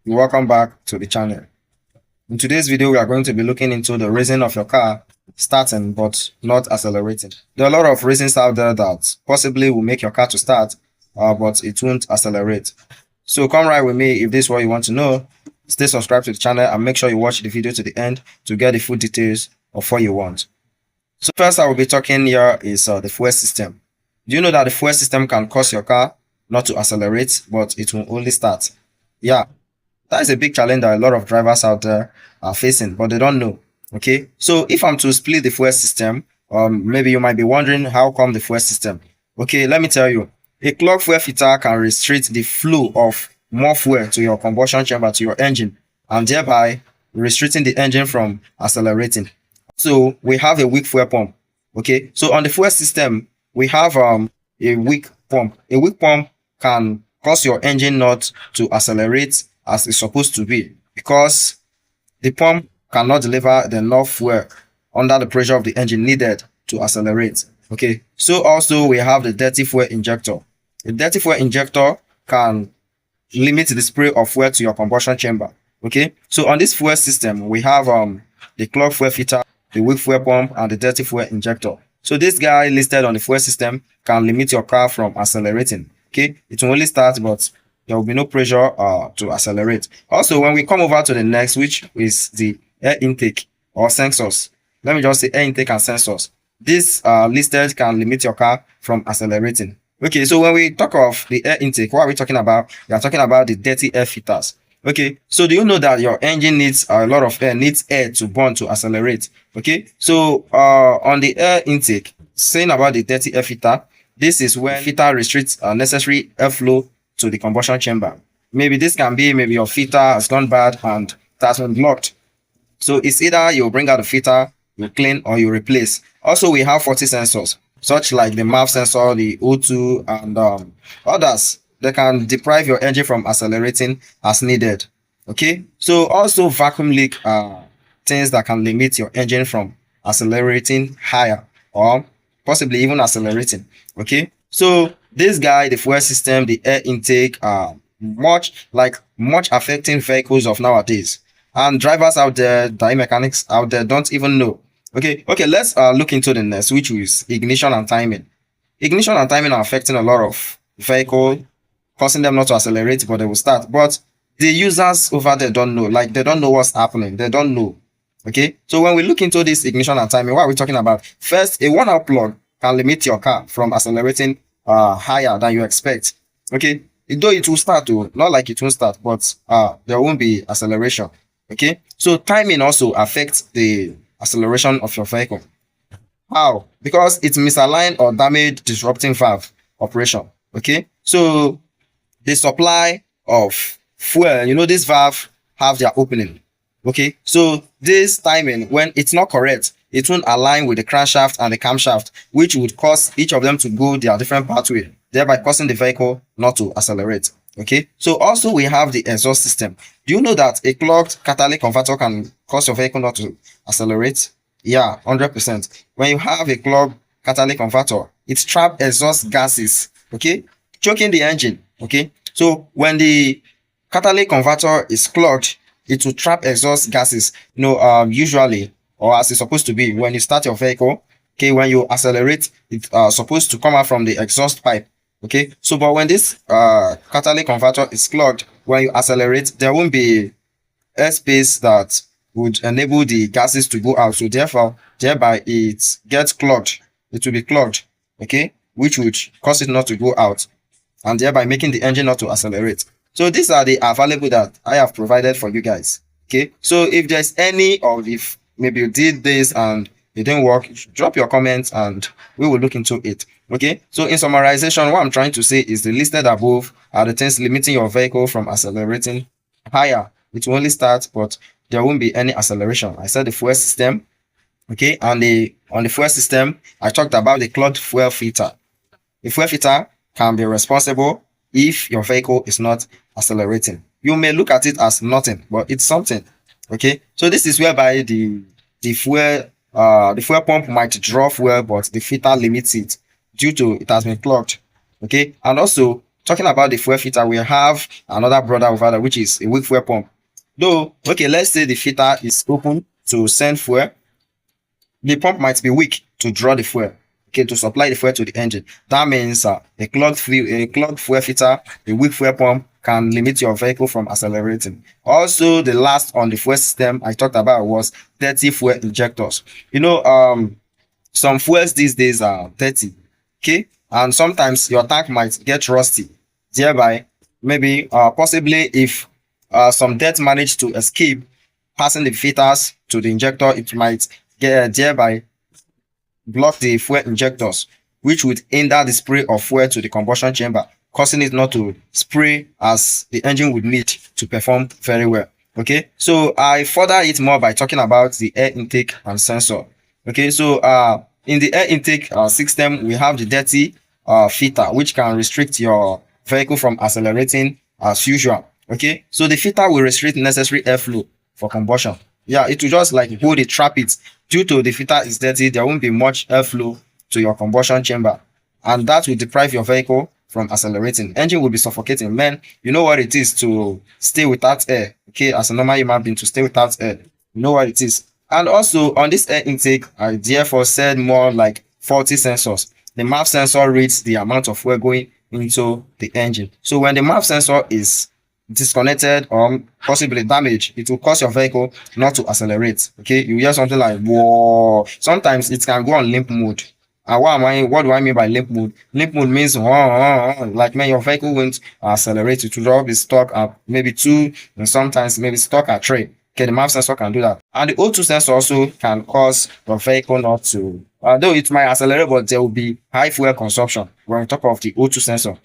Welcome back to the channel. In today's video, we are going to be looking into the reason of your car starting but not accelerating. There are a lot of reasons out there that possibly will make your car to start, but it won't accelerate. So come right with me if this is what you want to know. Stay subscribed to the channel and make sure you watch the video to the end to get the full details of what you want. So first I will be talking here is the fuel system. Do you know that the fuel system can cause your car not to accelerate, but it will only start? Yeah, that is a big challenge that a lot of drivers out there are facing, but they don't know. Okay, so if I'm to split the fuel system, maybe you might be wondering how come the fuel system. Okay, let me tell you. A clogged fuel filter can restrict the flow of more fuel to your combustion chamber, to your engine, and thereby restricting the engine from accelerating. So we have a weak fuel pump. Okay, so on the fuel system, we have a weak pump. A weak pump can cause your engine not to accelerate as it's supposed to be, because the pump cannot deliver the enough fuel under the pressure of the engine needed to accelerate. Okay, so also we have the dirty fuel injector. The dirty fuel injector can limit the spray of fuel to your combustion chamber. Okay, so on this fuel system, we have the clogged fuel filter, the weak fuel pump, and the dirty fuel injector. So this guy listed on the fuel system can limit your car from accelerating. Okay, it will only start, but there will be no pressure to accelerate. Also, when we come over to the next, which is the air intake or sensors, let me just say air intake and sensors. This listed can limit your car from accelerating. Okay, so when we talk of the air intake, what are we talking about? We are talking about the dirty air filters. Okay, so do you know that your engine needs a lot of air, needs air to burn to accelerate? Okay, so on the air intake, saying about the dirty air filter, this is when filter restricts necessary airflow to the combustion chamber. Maybe this can be maybe your filter has gone bad and it has been blocked. So it's either you bring out the filter, you clean, or you replace. Also, we have 40 sensors, such like the MAF sensor, the O2, and others. They can deprive your engine from accelerating as needed. Okay, so also vacuum leak are things that can limit your engine from accelerating higher or possibly even accelerating. Okay, so this guy, the fuel system, the air intake, much affecting vehicles of nowadays, and drivers out there, die mechanics out there don't even know. Okay, let's look into the next, which is ignition and timing. Ignition and timing are affecting a lot of vehicle, causing them not to accelerate, but they will start. But the users over there don't know, like they don't know what's happening. They don't know. Okay, so when we look into this ignition and timing, what are we talking about? First, a one-out plug can limit your car from accelerating higher than you expect. Okay, though it will start to, not like it won't start, but there won't be acceleration. Okay, so timing also affects the acceleration of your vehicle. How? Because it's misaligned or damaged disrupting valve operation. Okay, so the supply of fuel, you know, this valve have their opening. Okay, so this timing, when it's not correct, it won't align with the crankshaft and the camshaft, which would cause each of them to go their different pathway, thereby causing the vehicle not to accelerate. Okay, so also we have the exhaust system. Do you know that a clogged catalytic converter can cause your vehicle not to accelerate? Yeah, 100%. When you have a clogged catalytic converter, it traps exhaust gases, okay, choking the engine. Okay, so when the catalytic converter is clogged, it will trap exhaust gases, usually, or as it's supposed to be when you start your vehicle. Okay, when you accelerate, it's supposed to come out from the exhaust pipe. Okay, so but when this catalytic converter is clogged, when you accelerate, there won't be airspace that would enable the gases to go out. So therefore, thereby it gets clogged. It will be clogged. Okay, which would cause it not to go out, and thereby making the engine not to accelerate. So these are the available that I have provided for you guys. Okay, so if there's any, or if maybe you did this and it didn't work, drop your comments and we will look into it. Okay, so in summarization, what I'm trying to say is the listed above are the things limiting your vehicle from accelerating higher. It will only start, but there won't be any acceleration. I said the fuel system. Okay, and on the fuel system, I talked about the clogged fuel filter. The fuel filter can be responsible if your vehicle is not accelerating. You may look at it as nothing, but it's something. Okay, so this is whereby the fuel pump might draw fuel, but the filter limits it due to it has been clogged. Okay, and also Talking about the fuel filter, we have another brother over there, which is a weak fuel pump. Though, okay, let's say the filter is open to send fuel, the pump might be weak to draw the fuel, okay, to supply the fuel to the engine. That means a clogged fuel filter, a weak fuel pump can limit your vehicle from accelerating. Also, the last on the fuel system I talked about was dirty fuel injectors. Some fuels these days are dirty, okay, and sometimes your tank might get rusty, thereby maybe possibly if some dirt managed to escape passing the filters to the injector, it might thereby block the fuel injectors, which would hinder the spray of fuel to the combustion chamber, causing it not to spray as the engine would need to perform very well. Okay, so I further it more by talking about the air intake and sensor. Okay, so in the air intake system, we have the dirty filter, which can restrict your vehicle from accelerating as usual. Okay, so the filter will restrict necessary airflow for combustion. Yeah, it will just like hold it, trap it. Due to the filter is dirty, there won't be much airflow to your combustion chamber, and that will deprive your vehicle from accelerating. Engine will be suffocating. Man, you know what it is to stay without air. Okay, as a normal human being, to stay without air, you know what it is. And also on this air intake, I therefore said more like faulty sensors. The MAF sensor reads the amount of fuel going into the engine. So when the MAF sensor is disconnected or possibly damaged, it will cause your vehicle not to accelerate. Okay, you hear something like whoa. Sometimes it can go on limp mode. And what do I mean by limp mode? Limp mode means like, man, your vehicle won't accelerate. It will be stuck at maybe 2 and sometimes maybe stuck at 3. Okay, the MAF sensor can do that. And the O2 sensor also can cause your vehicle not to, though it might accelerate, but there will be high fuel consumption when on top of the O2 sensor,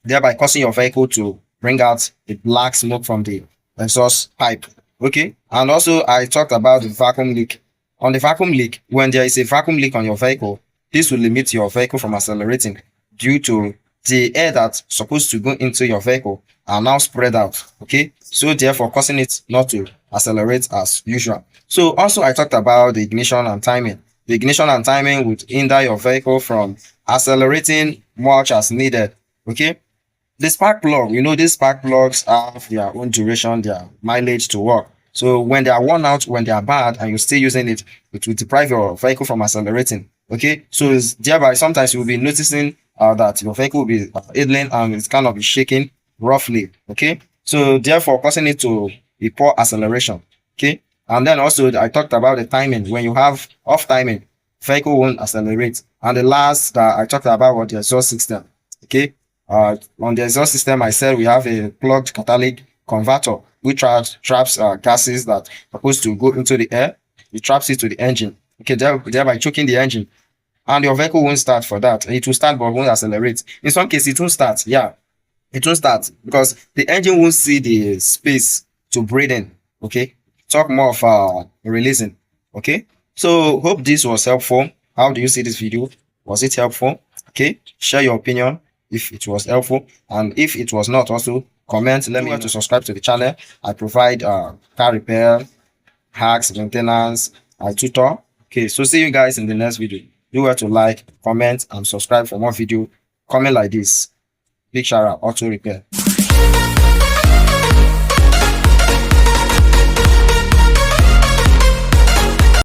thereby causing your vehicle to bring out the black smoke from the exhaust pipe. Okay, and also I talked about the vacuum leak. On the vacuum leak, when there is a vacuum leak on your vehicle, this will limit your vehicle from accelerating due to the air that's supposed to go into your vehicle are now spread out. Okay, so therefore causing it not to accelerate as usual. So also I talked about the ignition and timing. The ignition and timing would hinder your vehicle from accelerating much as needed. Okay, the spark plug, these spark plugs have their own duration, their mileage to work. So when they are worn out, when they are bad and you're still using it, it will deprive your vehicle from accelerating. Okay, so thereby sometimes you'll be noticing that your vehicle will be idling and it's kind of shaking roughly. Okay, so therefore causing it to be poor acceleration. Okay, and then also I talked about the timing. When you have off timing, vehicle won't accelerate. And the last that I talked about was the exhaust system. Okay, on the exhaust system, I said we have a plugged catalytic converter which traps gases that are supposed to go into the air. It traps it to the engine. Okay, thereby choking the engine, and your vehicle won't start for that. It will start but won't accelerate. In some cases, it won't start. Yeah, it won't start because the engine won't see the space to breathe in. Okay, talk more of releasing. Okay, so hope this was helpful. How do you see this video? Was it helpful? Okay, share your opinion if it was helpful, and if it was not, also comment. Let me know to subscribe to the channel. I provide car repair hacks, maintenance, I tutor. Okay, so see you guys in the next video. Do well to like, comment, and subscribe for more video. Comment like this. Big shout out, auto repair.